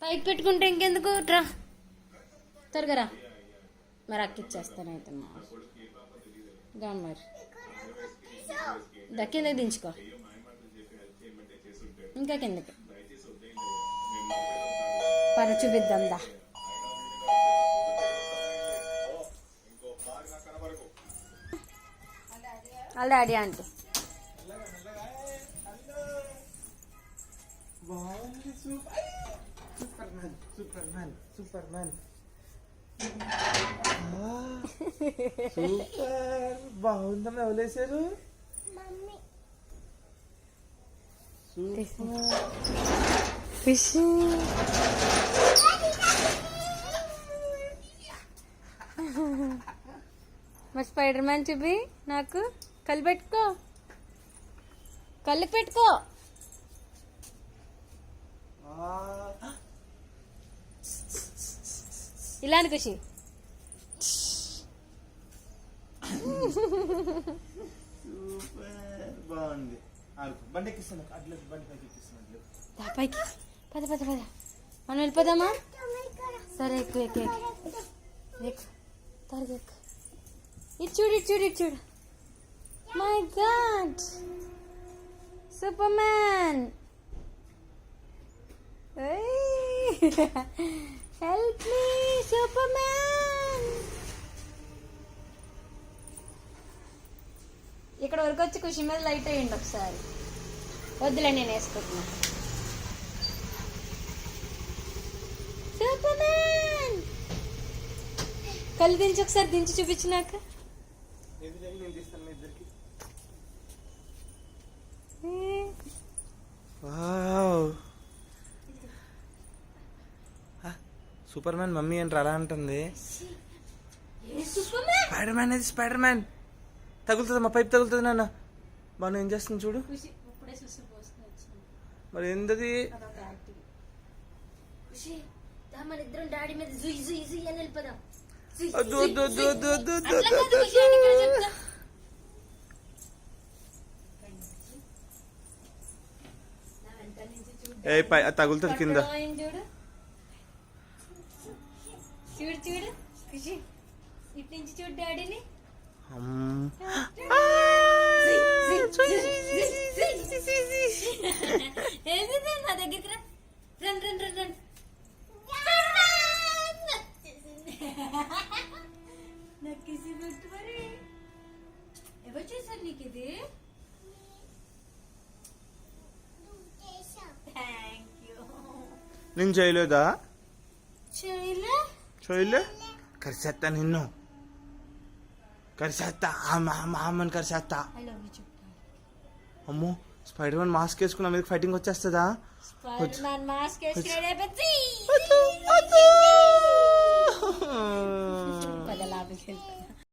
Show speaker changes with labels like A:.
A: పైకి పెట్టుకుంటే ఇంకెందుకు రా త్వరగా మరి అక్కిచ్చేస్తాను అయితే మరి కిందకి దించుకో ఇంకా కిందకి పర చూపిద్దాం దా అలా daddy aunty
B: super man super బాగుందమ్మా ఎవరేసారు
A: ఫిష్ మరి స్పైడర్ మ్యాన్ చూపి నాకు కళ్ళు పెట్టుకో కళ్ళు పెట్టుకో ఇలాంటి ఖుషి
B: బాగుంది బండి ఎక్కిస్తాను అట్లా బండి పైకి ఎక్కిస్తాను
A: పైకి పద పద పద మనం వెళ్ళిపోదామా సరే ఎక్కువ ఎక్కువ ఎక్కువ త్వరగా ఎక్కువ ఇటు చూడు ఇటు చూడు ఇటు చూడు my God super man help me super man ఇక్కడ వరకు వచ్చి ఖుషి మీద లైట్ అయ్యండి ఒకసారి వద్దులే నేను వేసుకుంటున్నా సూపర్ మ్యాన్ కళ్ళు దించి ఒకసారి దించి చూపించినాక
B: సూపర్ మ్యాన్ మమ్మీ అంటే అలా అంటుంది స్పైడర్ మ్యాన్ అది స్పైడర్ మ్యాన్ తగులుతుంది మా పైప్ తగులుతుంది నాన్న బాగా ఏం చేస్తుంది చూడు మరి ఏంటది
A: మన ఇద్దరం డాడీ మీద జుయ్ జుయ్ జుయ్ అని వెళ్ళిపోదాం
B: తగులుతుంది కింద
A: చూడు చూడు ఖుషి ఇటు నుంచి చూడు డాడీని ఏంది నా దగ్గరికి రా రన్ రన్ రన్ రన్ నక్కిసి పెట్టు మరి ఎవరు చేశారు నీకు ఇది థ్యాంక్ యూ
B: నేను చేయలేదా
A: చేయలే
B: కరిసేస్తా నిన్ను కరిసేస్తా అమ్మని కరిసేస్తా అమ్మో స్పైడర్ మ్యాన్ మాస్క్ వేసుకున్న మీద ఫైటింగ్ వచ్చేస్తుందా
A: స్పైడర్ మ్యాన్ మాస్క్ వేసుకున్నాడే